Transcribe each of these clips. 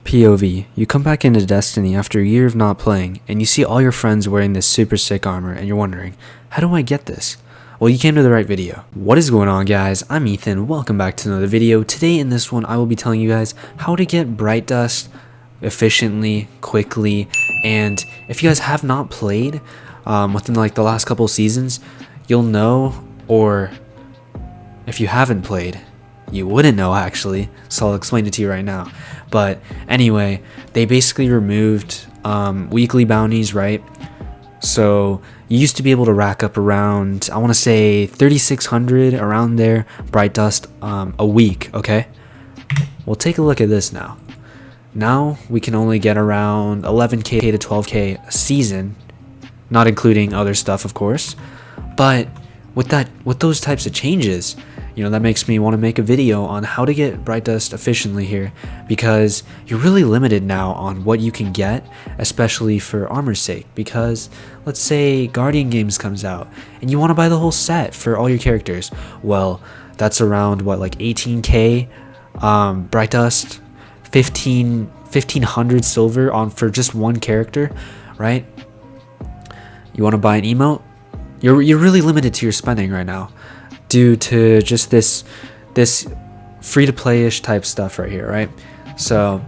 POV, you come back into Destiny after a year of not playing, and you see all your friends wearing this super sick armor, and you're wondering, how do I get this? Well, you came to the right video. What is going on, guys? I'm Ethan, welcome back to another video. Today in this one, I will be telling you guys how to get Bright Dust efficiently, quickly, and if you guys have not played within like the last couple seasons, you'll know, or if you haven't played, you wouldn't know actually, so I'll explain it to you right now. But anyway, they basically removed weekly bounties, right? So you used to be able to rack up around, I want to say 3,600 around there, Bright Dust a week, okay? Well, take a look at this now. Now we can only get around 11k to 12k a season, not including other stuff, of course. But with those types of changes, you know, that makes me want to make a video on how to get Bright Dust efficiently here, because you're really limited now on what you can get, especially for armor's sake. Because let's say Guardian Games comes out and you want to buy the whole set for all your characters. Well, that's around what, like 18k Bright Dust, 1500 silver on for just one character, right? You want to buy an emote? You're really limited to your spending right now, due to just this free-to-play-ish type stuff right here, right? So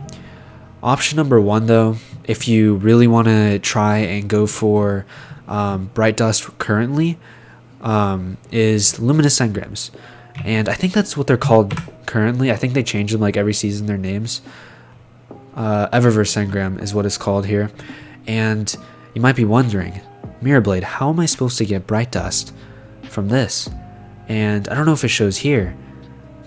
option number one, though, if you really want to try and go for Bright Dust currently, is Luminous Engrams. And I think that's what they're called currently. I think they change them like every season, their names. Eververse Engram is what it's called here. And you might be wondering, Mirrorblade, how am I supposed to get Bright Dust from this? And I don't know if it shows here,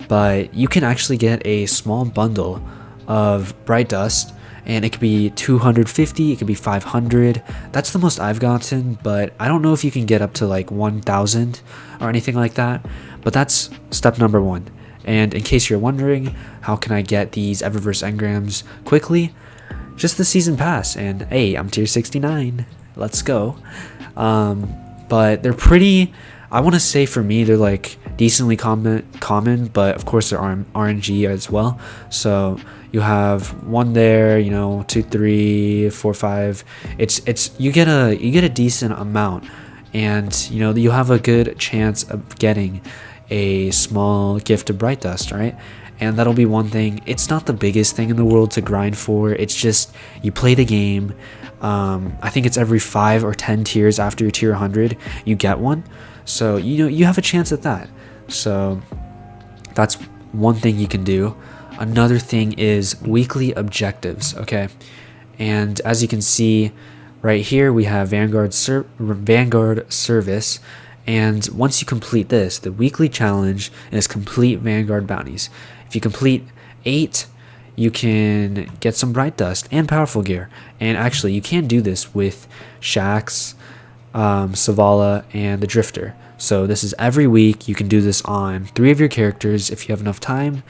but you can actually get a small bundle of Bright Dust, and it could be 250, it could be 500. That's the most I've gotten, but I don't know if you can get up to like 1,000 or anything like that. But that's step number one. And in case you're wondering, how can I get these Eververse Engrams quickly? Just the season pass, and hey, I'm tier 69. Let's go. But they're pretty, I want to say for me, they're like decently common, but of course they're RNG as well. So you have one there, you know, 2, 3, 4, 5. It's you get a decent amount, and you know you have a good chance of getting a small gift of Bright Dust, right? And that'll be one thing. It's not the biggest thing in the world to grind for. It's just you play the game. I think it's every 5 or 10 tiers after your tier 100 you get one. So you know you have a chance at that. So that's one thing you can do. Another thing is weekly objectives, okay? And as you can see right here, we have Vanguard Service. And once you complete this, the weekly challenge is complete Vanguard bounties. If you complete 8, you can get some Bright Dust and powerful gear. And actually, you can do this with Shax, Savala, and the Drifter. So this is every week. You can do this on 3 of your characters if you have enough time.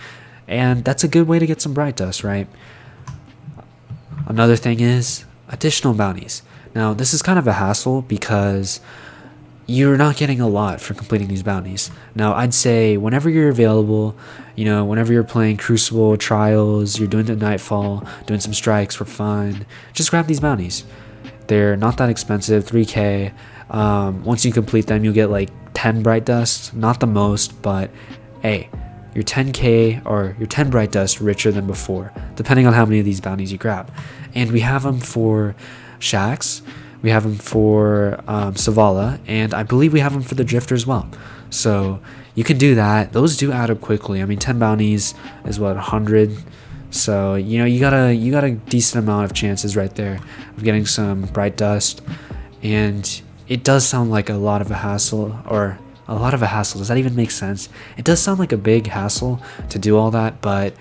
And that's a good way to get some Bright Dust, right? Another thing is additional bounties. Now, this is kind of a hassle because you're not getting a lot for completing these bounties. Now, I'd say whenever you're available, you know, whenever you're playing Crucible, Trials, you're doing the Nightfall, doing some strikes for fun, just grab these bounties. They're not that expensive, 3k. Once you complete them, you'll get like 10 Bright Dust. Not the most, but hey, you're 10k or you're 10 Bright Dust richer than before, depending on how many of these bounties you grab. And we have them for Shax. We have them for Savala, and I believe we have them for the Drifter as well. So you can do that. Those do add up quickly. I mean, 10 bounties is what, 100. So you know you got a decent amount of chances right there of getting some Bright Dust. And it does sound like a lot of a hassle, or a lot of a hassle. Does that even make sense? It does sound like a big hassle to do all that, but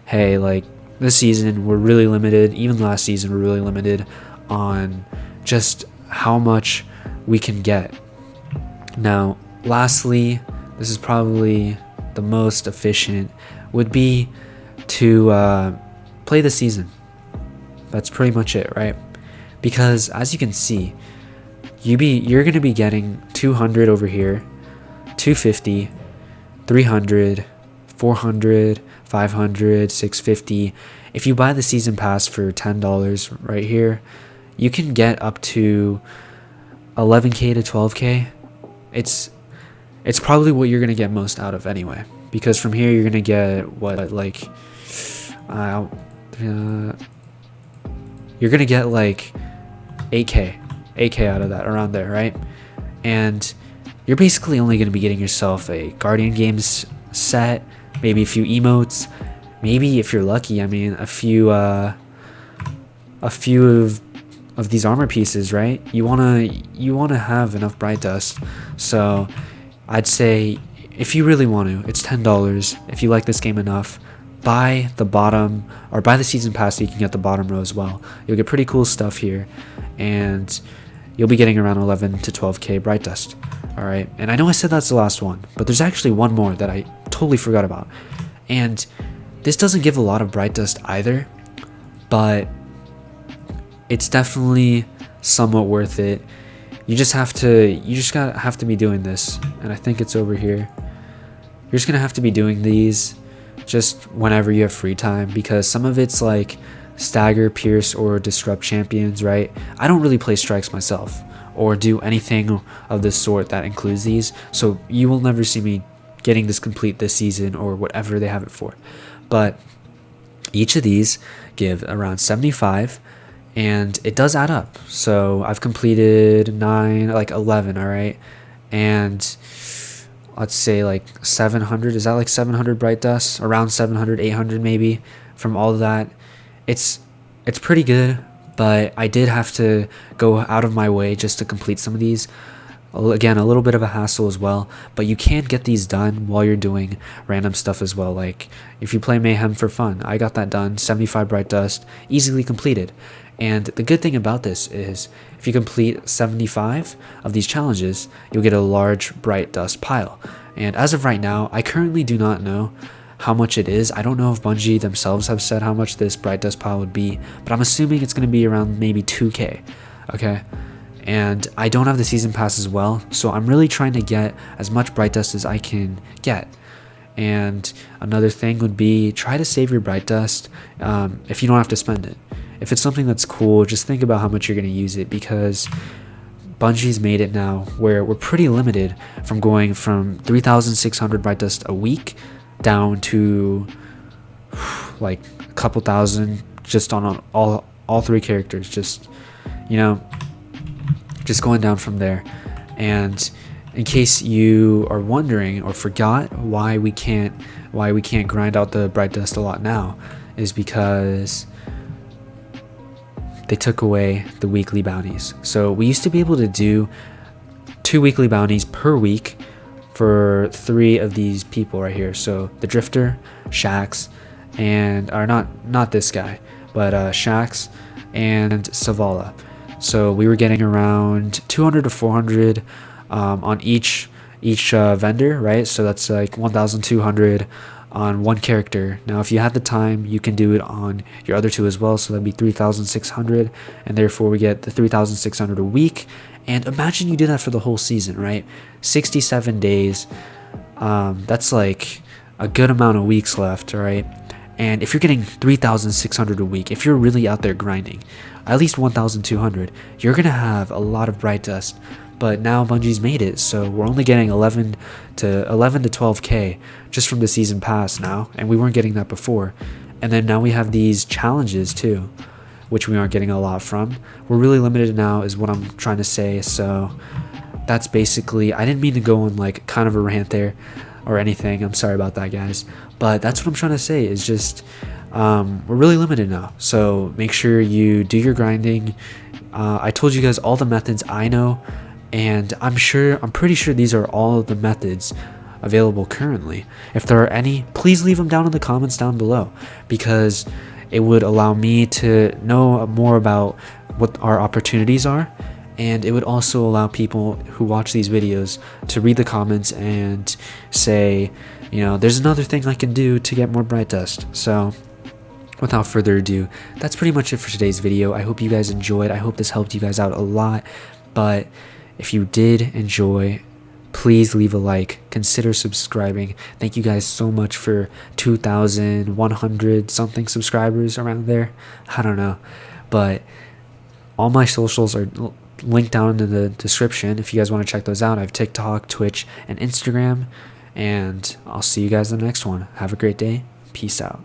hey, like this season we're really limited. Even last season we're really limited on just how much we can get. Now, lastly, this is probably the most efficient, would be to play the season. That's pretty much it, right? Because as you can see, you're going to be getting 200 over here, 250, 300, 400, 500, 650, if you buy the season pass for $10 right here, you can get up to 11k to 12k. It's probably what you're gonna get most out of anyway, because from here you're gonna get what, like you're gonna get like 8k out of that, around there, right? And you're basically only gonna be getting yourself a Guardian Games set, maybe a few emotes, maybe if you're lucky, I mean a few of these armor pieces, right? You wanna have enough Bright Dust. So I'd say if you really want to, it's $10. If you like this game enough, buy the bottom, or buy the season pass so you can get the bottom row as well. You'll get pretty cool stuff here, and you'll be getting around 11 to 12k Bright Dust. All right, and I know I said that's the last one, but there's actually one more that I totally forgot about, and this doesn't give a lot of Bright Dust either, but it's definitely somewhat worth it. You just have to be doing this, and I think it's over here. You're just gonna have to be doing these just whenever you have free time, because some of it's like stagger, pierce, or disrupt champions, right? I don't really play strikes myself or do anything of this sort that includes these, so you will never see me getting this complete this season or whatever they have it for. But each of these give around 75, and it does add up. So I've completed 11, all right, and let's say like 700. Is that like 700 Bright Dust? Around 700, 800 maybe from all of that. It's pretty good, but I did have to go out of my way just to complete some of these. Again, a little bit of a hassle as well, but you can get these done while you're doing random stuff as well. Like if you play Mayhem for fun, I got that done, 75 Bright Dust, easily completed. And the good thing about this is if you complete 75 of these challenges, you'll get a large Bright Dust pile. And as of right now, I currently do not know how much it is. I don't know if Bungie themselves have said how much this Bright Dust pile would be, but I'm assuming it's going to be around maybe 2k, okay? And I don't have the season pass as well, so I'm really trying to get as much Bright Dust as I can get. And another thing would be try to save your Bright Dust if you don't have to spend it. If it's something that's cool, just think about how much you're going to use it, because Bungie's made it now where we're pretty limited from going from 3,600 Bright Dust a week down to like a couple thousand just on all three characters, just, you know, just going down from there. And in case you are wondering or forgot why we can't grind out the Bright Dust a lot now, is because they took away the weekly bounties. So we used to be able to do 2 weekly bounties per week for 3 of these people right here. So the Drifter, Shax, and or not this guy, but Shax and Savala. So we were getting around 200 to 400 on each vendor, right? So that's like 1,200 on one character. Now if you had the time, you can do it on your other 2 as well, so that'd be 3,600, and therefore we get the 3,600 a week. And imagine you do that for the whole season, right? 67 days. That's like a good amount of weeks left, all right? And if you're getting 3,600 a week, if you're really out there grinding, at least 1,200, you're gonna have a lot of Bright Dust. But now Bungie's made it, so we're only getting 11 to 12k just from the season pass now, and we weren't getting that before. And then now we have these challenges too, which we aren't getting a lot from. We're really limited now is what I'm trying to say. So that's basically, I didn't mean to go on like kind of a rant there or anything. I'm sorry about that, guys, but that's what I'm trying to say is just we're really limited now. So make sure you do your grinding. I told you guys all the methods I know, and I'm pretty sure these are all of the methods available currently. If there are any, please leave them down in the comments down below, because it would allow me to know more about what our opportunities are, and it would also allow people who watch these videos to read the comments and say, you know, there's another thing I can do to get more Bright Dust. So without further ado, that's pretty much it for today's video. I hope you guys enjoyed. I hope this helped you guys out a lot. But if you did enjoy, please leave a like, consider subscribing. Thank you guys so much for 2,100 something subscribers around there. I don't know, but all my socials are linked down in the description if you guys want to check those out. I have TikTok, Twitch, and Instagram, and I'll see you guys in the next one. Have a great day. Peace out.